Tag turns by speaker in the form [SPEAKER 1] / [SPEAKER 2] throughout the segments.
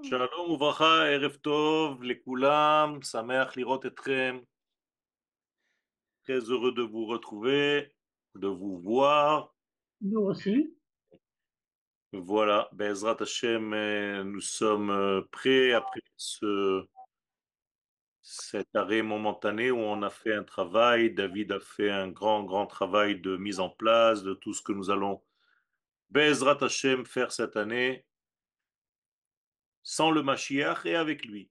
[SPEAKER 1] שלום וברכה, ערב טוב לכולם, שמח לראות אתכם, très heureux de vous retrouver, de vous voir.
[SPEAKER 2] Nous aussi.
[SPEAKER 1] Voilà, Bezrat Hashem, nous sommes prêts après cet arrêt momentané où on a fait un travail. David a fait un grand, grand travail de mise en place de tout ce que nous allons, Bezrat Hashem, faire cette année sans le Mashiach et avec lui.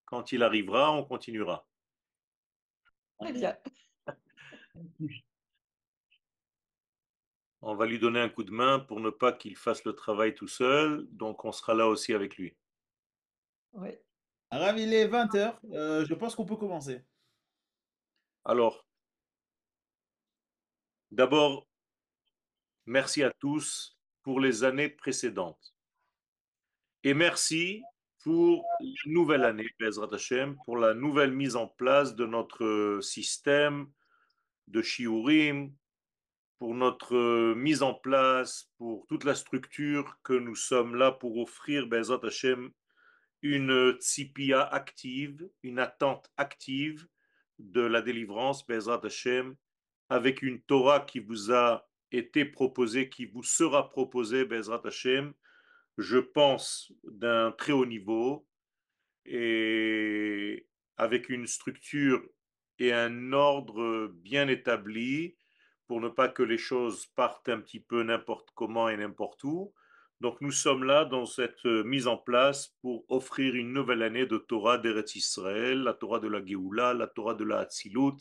[SPEAKER 1] Quand il arrivera, on continuera.
[SPEAKER 2] Très bien.
[SPEAKER 1] On va lui donner un coup de main pour ne pas qu'il fasse le travail tout seul, donc on sera là aussi avec lui.
[SPEAKER 2] Oui.
[SPEAKER 3] Arabe, il est 20h. Je pense qu'on peut commencer.
[SPEAKER 1] Alors, d'abord, merci à tous pour les années précédentes. Et merci pour la nouvelle année, Bezrat Hashem, pour la nouvelle mise en place de notre système de Shiurim, pour notre mise en place, pour toute la structure que nous sommes là pour offrir, Bezrat Hashem, une tzipia active, une attente active de la délivrance, Bezrat Hashem, avec une Torah qui vous a été proposée, qui vous sera proposée, Bezrat Hashem, je pense d'un très haut niveau et avec une structure et un ordre bien établi pour ne pas que les choses partent un petit peu n'importe comment et n'importe où. Donc nous sommes là dans cette mise en place pour offrir une nouvelle année de Torah d'Eretz Israël, la Torah de la Géoula, la Torah de la Hatzilut,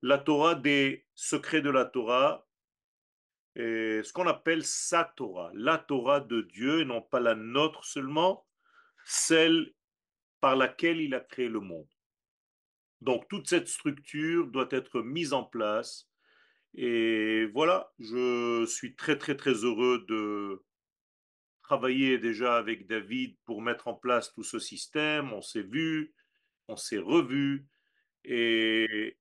[SPEAKER 1] la Torah des secrets de la Torah, et ce qu'on appelle sa Torah, la Torah de Dieu et non pas la nôtre seulement, celle par laquelle il a créé le monde. Donc toute cette structure doit être mise en place. Et voilà, je suis très très très heureux de travailler déjà avec David pour mettre en place tout ce système. On s'est vu, on s'est revu et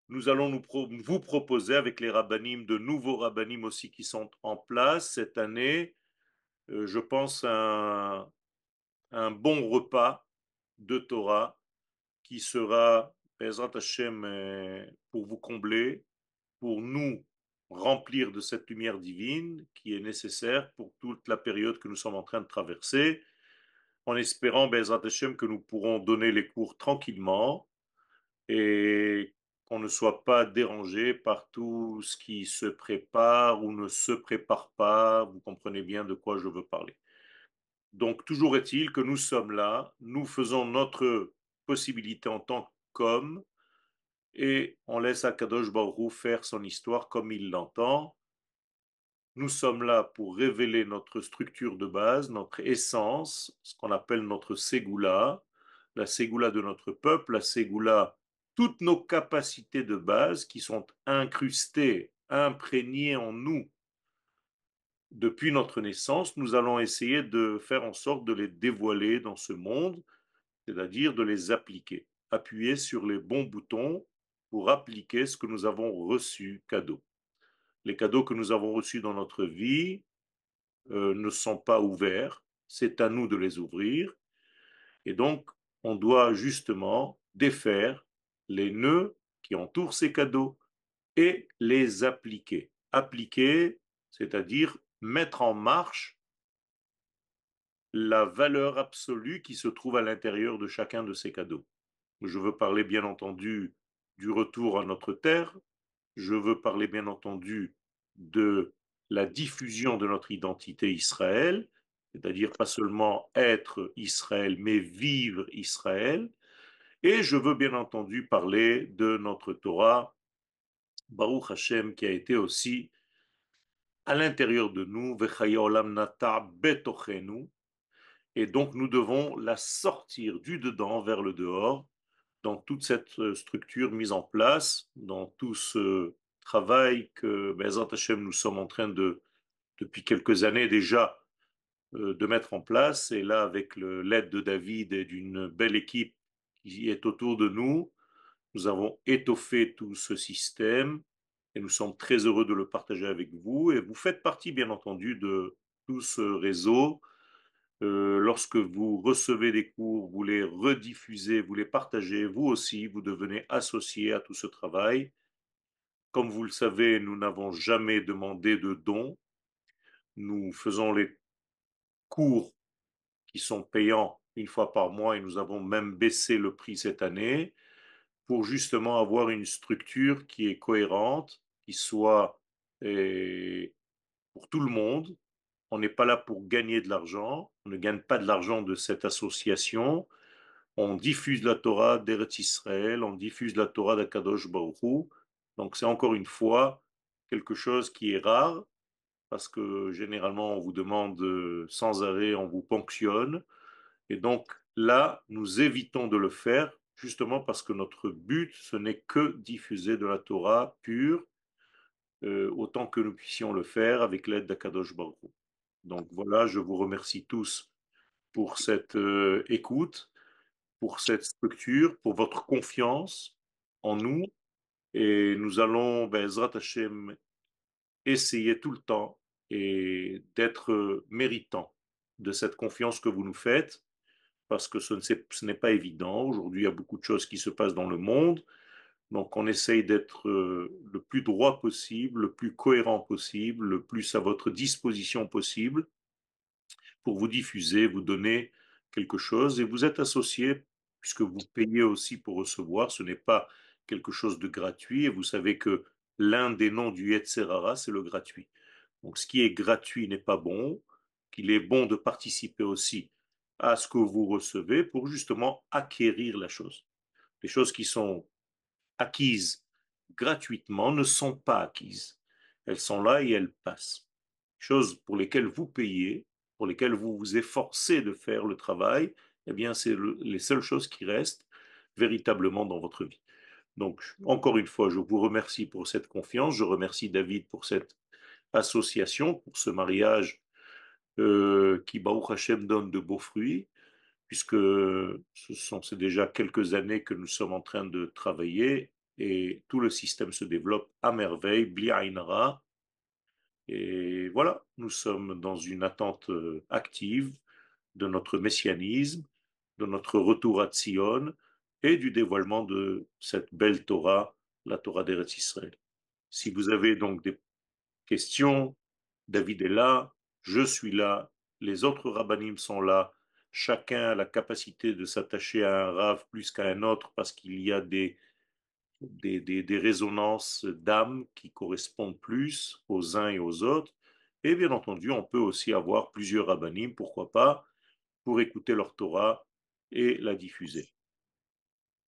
[SPEAKER 1] nous allons vous proposer avec les rabbinim, de nouveaux rabbinim aussi qui sont en place cette année, je pense un bon repas de Torah qui sera, Bezrat Hashem, pour vous combler, pour nous remplir de cette lumière divine qui est nécessaire pour toute la période que nous sommes en train de traverser, en espérant, Bezrat Hashem, que nous pourrons donner les cours tranquillement et qu'on ne soit pas dérangé par tout ce qui se prépare ou ne se prépare pas. Vous comprenez bien de quoi je veux parler. Donc, toujours est-il que nous sommes là, nous faisons notre possibilité en tant qu'hommes et on laisse Akadosh Baruch Hu faire son histoire comme il l'entend. Nous sommes là pour révéler notre structure de base, notre essence, ce qu'on appelle notre Ségoula, la Ségoula de notre peuple, la Ségoula, toutes nos capacités de base qui sont incrustées, imprégnées en nous depuis notre naissance. Nous allons essayer de faire en sorte de les dévoiler dans ce monde, c'est-à-dire de les appliquer, appuyer sur les bons boutons pour appliquer ce que nous avons reçu cadeau. Les cadeaux que nous avons reçus dans notre vie ne sont pas ouverts, c'est à nous de les ouvrir, et donc on doit justement défaire les nœuds qui entourent ces cadeaux et les appliquer. Appliquer, c'est-à-dire mettre en marche la valeur absolue qui se trouve à l'intérieur de chacun de ces cadeaux. Je veux parler bien entendu du retour à notre terre, je veux parler bien entendu de la diffusion de notre identité Israël, c'est-à-dire pas seulement être Israël, mais vivre Israël. Et je veux bien entendu parler de notre Torah, Baruch Hashem, qui a été aussi à l'intérieur de nous, Vechaya Olam Nata Betochenu, et donc nous devons la sortir du dedans vers le dehors dans toute cette structure mise en place, dans tout ce travail que Bezrat Hashem, nous sommes en train de, depuis quelques années déjà, de mettre en place. Et là, avec l'aide de David et d'une belle équipe qui est autour de nous, nous avons étoffé tout ce système et nous sommes très heureux de le partager avec vous. Et vous faites partie, bien entendu, de tout ce réseau Lorsque vous recevez des cours, vous les rediffusez, vous les partagez, vous aussi, vous devenez associé à tout ce travail. Comme vous le savez, nous n'avons jamais demandé de dons. Nous faisons les cours qui sont payants une fois par mois et nous avons même baissé le prix cette année pour justement avoir une structure qui est cohérente, qui soit pour tout le monde. On n'est pas là pour gagner de l'argent. On ne gagne pas de l'argent de cette association. On diffuse la Torah d'Eretz Israël, on diffuse la Torah d'Akadosh Baruch Hu. Donc c'est encore une fois quelque chose qui est rare parce que généralement on vous demande sans arrêt, on vous ponctionne. Et donc là, nous évitons de le faire justement parce que notre but, ce n'est que diffuser de la Torah pure, autant que nous puissions le faire avec l'aide d'Akadosh Baruch Hu. Donc voilà, je vous remercie tous pour cette écoute, pour cette structure, pour votre confiance en nous. Et nous allons, ben, Ezrat Hashem, essayer tout le temps et d'être méritants de cette confiance que vous nous faites, parce que ce n'est pas évident. Aujourd'hui, il y a beaucoup de choses qui se passent dans le monde. Donc, on essaye d'être le plus droit possible, le plus cohérent possible, le plus à votre disposition possible pour vous diffuser, vous donner quelque chose. Et vous êtes associé, puisque vous payez aussi pour recevoir. Ce n'est pas quelque chose de gratuit. Et vous savez que l'un des noms du Yetzerara, c'est le gratuit. Donc, ce qui est gratuit n'est pas bon, qu'il est bon de participer aussi à ce que vous recevez pour justement acquérir la chose. Les choses qui sont acquises gratuitement ne sont pas acquises. Elles sont là et elles passent. Choses pour lesquelles vous payez, pour lesquelles vous vous efforcez de faire le travail, eh bien, c'est les seules choses qui restent véritablement dans votre vie. Donc, encore une fois, je vous remercie pour cette confiance. Je remercie David pour cette association, pour ce mariage qui, Baruch Hashem, donne de beaux fruits, puisque c'est déjà quelques années que nous sommes en train de travailler et tout le système se développe à merveille, bli ayin hara. Et voilà, nous sommes dans une attente active de notre messianisme, de notre retour à Tzion et du dévoilement de cette belle Torah, la Torah d'Eretz Israël. Si vous avez donc des questions, David est là, je suis là, les autres rabbinim sont là. Chacun a la capacité de s'attacher à un rave plus qu'à un autre parce qu'il y a des résonances d'âme qui correspondent plus aux uns et aux autres. Et bien entendu, on peut aussi avoir plusieurs rabbinim, pourquoi pas, pour écouter leur Torah et la diffuser.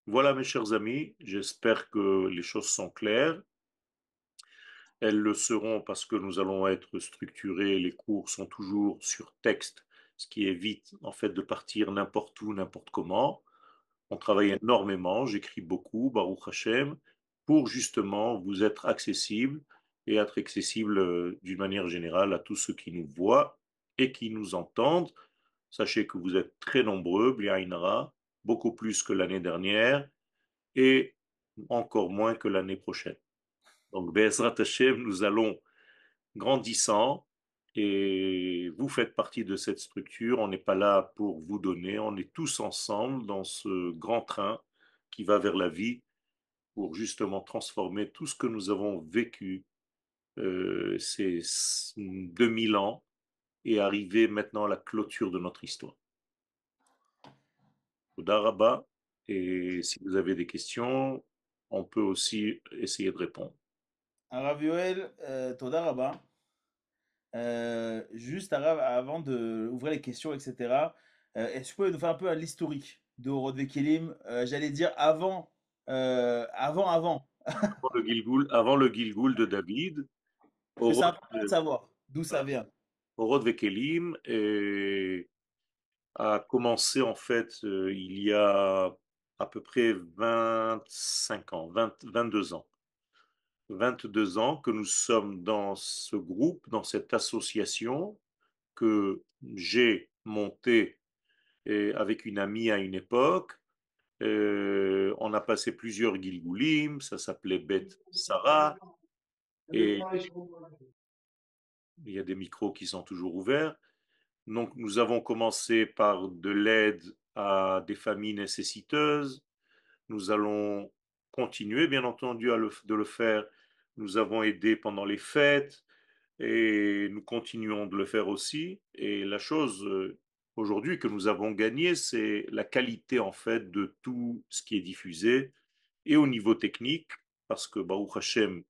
[SPEAKER 1] Voilà, mes chers amis, j'espère que les choses sont claires. Elles le seront parce que nous allons être structurés, les cours sont toujours sur texte, ce qui évite en fait de partir n'importe où, n'importe comment. On travaille énormément, j'écris beaucoup, Baruch Hashem, pour justement vous être accessible et être accessible d'une manière générale à tous ceux qui nous voient et qui nous entendent. Sachez que vous êtes très nombreux, Bliaïnara, beaucoup plus que l'année dernière et encore moins que l'année prochaine. Donc, Be'ezrat Hashem, nous allons grandissant et vous faites partie de cette structure. On n'est pas là pour vous donner, on est tous ensemble dans ce grand train qui va vers la vie pour justement transformer tout ce que nous avons vécu ces 2000 ans et arriver maintenant à la clôture de notre histoire. Toda Rabba. Et si vous avez des questions, on peut aussi essayer de répondre.
[SPEAKER 3] Arav Yoel, Toda Rabba. Juste avant de ouvrir les questions, etc., est-ce que tu peux nous faire un peu l'historique de Horod Vekelim? J'allais dire avant.
[SPEAKER 1] Avant le Gilgoul de David,
[SPEAKER 3] Parce que c'est
[SPEAKER 1] Orod,
[SPEAKER 3] important de savoir d'où ça vient.
[SPEAKER 1] Orod Vekelim a commencé en fait il y a à peu près 25 ans, 22 ans. 22 ans que nous sommes dans ce groupe, dans cette association que j'ai montée avec une amie à une époque. On a passé plusieurs Gilgoulim, ça s'appelait Beth Sarah, et il y a des micros qui sont toujours ouverts. Donc, nous avons commencé par de l'aide à des familles nécessiteuses. Nous allons continuer, bien entendu, de le faire. Nous avons aidé pendant les fêtes et nous continuons de le faire aussi. Et la chose aujourd'hui que nous avons gagnée, c'est la qualité en fait de tout ce qui est diffusé et au niveau technique, parce que Baruch Hashem,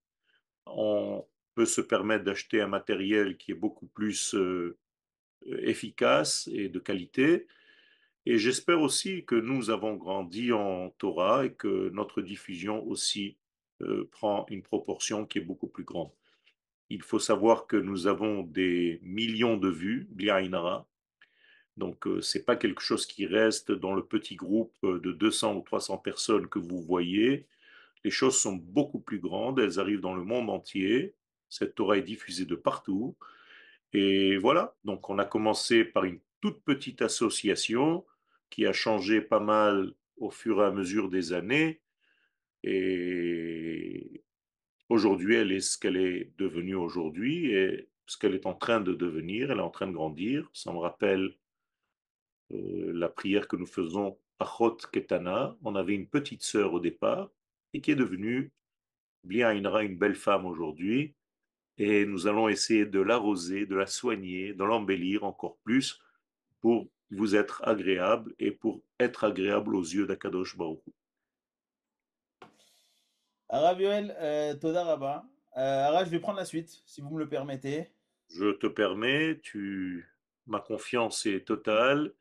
[SPEAKER 1] on peut se permettre d'acheter un matériel qui est beaucoup plus efficace et de qualité. Et j'espère aussi que nous avons grandi en Torah et que notre diffusion aussi prend une proportion qui est beaucoup plus grande. Il faut savoir que nous avons des millions de vues, Bli Ayin Hara. Donc, c'est pas quelque chose qui reste dans le petit groupe de 200 ou 300 personnes que vous voyez. Les choses sont beaucoup plus grandes, elles arrivent dans le monde entier. Cette Torah est diffusée de partout. Et voilà, donc on a commencé par une toute petite association qui a changé pas mal au fur et à mesure des années. Et aujourd'hui, elle est ce qu'elle est devenue aujourd'hui et ce qu'elle est en train de devenir. Elle est en train de grandir. Ça me rappelle la prière que nous faisons à Chot Ketana. On avait une petite sœur au départ et qui est devenue Bli Ayin Hara, une belle femme aujourd'hui. Et nous allons essayer de l'arroser, de la soigner, de l'embellir encore plus pour vous être agréable et pour être agréable aux yeux d'Akadosh Baruch Hu.
[SPEAKER 3] Arav Yoel, Toda Rabba. Ara, je vais prendre la suite, si vous me le permettez.
[SPEAKER 1] Je te permets, ma confiance est totale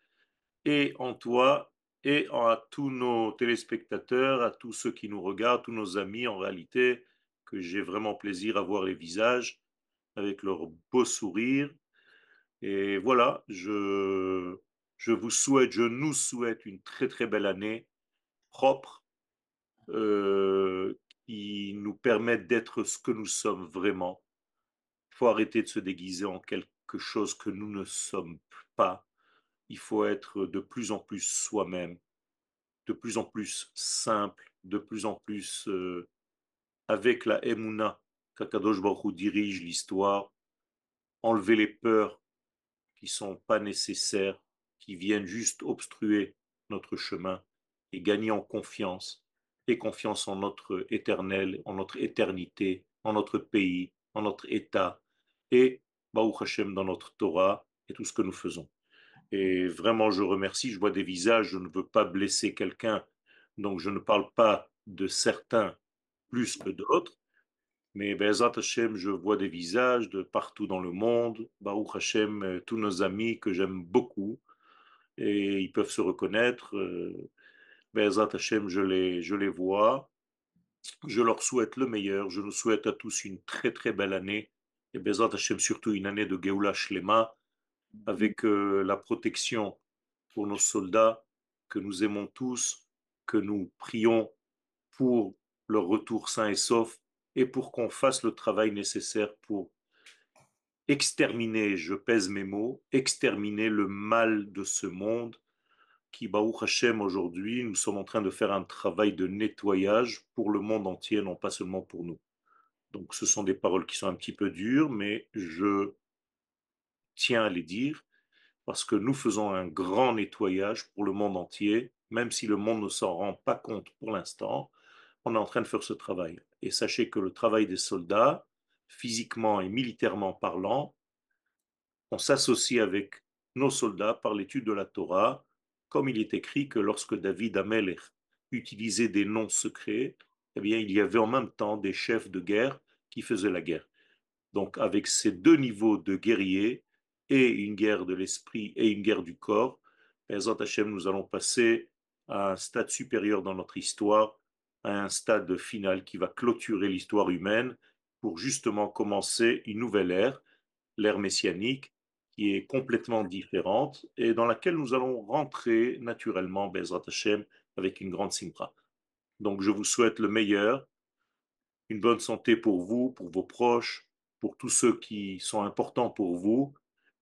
[SPEAKER 1] et en toi à tous nos téléspectateurs, à tous ceux qui nous regardent, tous nos amis en réalité, que j'ai vraiment plaisir à voir les visages avec leur beau sourire. Et voilà, je vous souhaite, je nous souhaite une très très belle année propre euh, qui nous permette d'être ce que nous sommes vraiment. Il faut arrêter de se déguiser en quelque chose que nous ne sommes pas. Il faut être de plus en plus soi-même, de plus en plus simple, de plus en plus avec la Emouna qu'Akadosh Baruch Hu dirige l'histoire, enlever les peurs qui sont pas nécessaires, qui viennent juste obstruer notre chemin et gagner en confiance et confiance en notre éternel, en notre éternité, en notre pays, en notre État et Baruch Hashem dans notre Torah et tout ce que nous faisons. Et vraiment, je remercie, je vois des visages, je ne veux pas blesser quelqu'un, donc je ne parle pas de certains plus que d'autres, mais Be'ezrat Hashem, je vois des visages de partout dans le monde. Baruch Hashem, tous nos amis que j'aime beaucoup, et ils peuvent se reconnaître. Be'ezrat Hashem, je les vois. Je leur souhaite le meilleur. Je nous souhaite à tous une très très belle année. Et Be'ezrat Hashem, surtout une année de Geoula Shlema, avec la protection pour nos soldats que nous aimons tous, que nous prions pour leur retour sain et sauf, et pour qu'on fasse le travail nécessaire pour exterminer, je pèse mes mots, exterminer le mal de ce monde qui, Baruch Hashem, aujourd'hui, nous sommes en train de faire un travail de nettoyage pour le monde entier, non pas seulement pour nous. Donc ce sont des paroles qui sont un petit peu dures, mais je tiens à les dire parce que nous faisons un grand nettoyage pour le monde entier, même si le monde ne s'en rend pas compte pour l'instant, on est en train de faire ce travail. Et sachez que le travail des soldats, physiquement et militairement parlant, on s'associe avec nos soldats par l'étude de la Torah, comme il est écrit que lorsque David Amelech utilisait des noms secrets, eh bien, il y avait en même temps des chefs de guerre qui faisaient la guerre. Donc, avec ces deux niveaux de guerriers, et une guerre de l'esprit et une guerre du corps, Bezrat Hashem, nous allons passer à un stade supérieur dans notre histoire, à un stade final qui va clôturer l'histoire humaine pour justement commencer une nouvelle ère, l'ère messianique, qui est complètement différente et dans laquelle nous allons rentrer naturellement, Bezrat Hashem, avec une grande simra. Donc, je vous souhaite le meilleur, une bonne santé pour vous, pour vos proches, pour tous ceux qui sont importants pour vous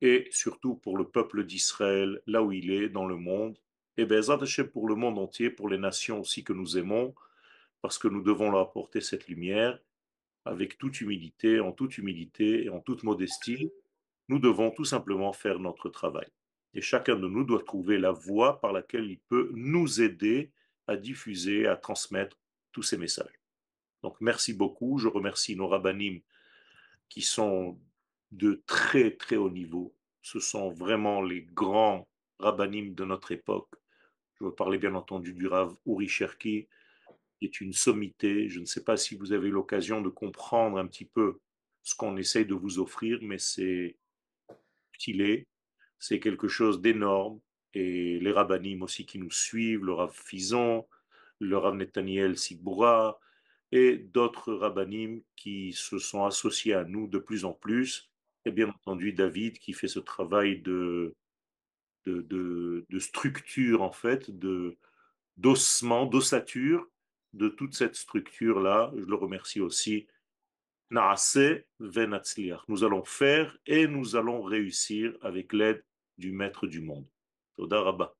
[SPEAKER 1] et surtout pour le peuple d'Israël, là où il est dans le monde. Et Bezrat Hashem pour le monde entier, pour les nations aussi que nous aimons, parce que nous devons leur apporter cette lumière avec toute humilité et en toute modestie. Nous devons tout simplement faire notre travail. Et chacun de nous doit trouver la voie par laquelle il peut nous aider à diffuser, à transmettre tous ces messages. Donc merci beaucoup. Je remercie nos rabbinim qui sont de très très haut niveau. Ce sont vraiment les grands rabbinim de notre époque. Je veux parler bien entendu du Rav Uri Cherki, qui est une sommité. Je ne sais pas si vous avez eu l'occasion de comprendre un petit peu ce qu'on essaye de vous offrir, mais c'est stylé, c'est quelque chose d'énorme. Et les rabbinim aussi qui nous suivent, le Rav Fizon, le Rav Netaniel Sigboura, et d'autres rabbinim qui se sont associés à nous de plus en plus. Et bien entendu, David qui fait ce travail de structure, en fait, d'ossement, d'ossature de toute cette structure-là. Je le remercie aussi. Naaseh venatzliach. Nous allons faire et nous allons réussir avec l'aide du Maître du monde. Toda Rabba.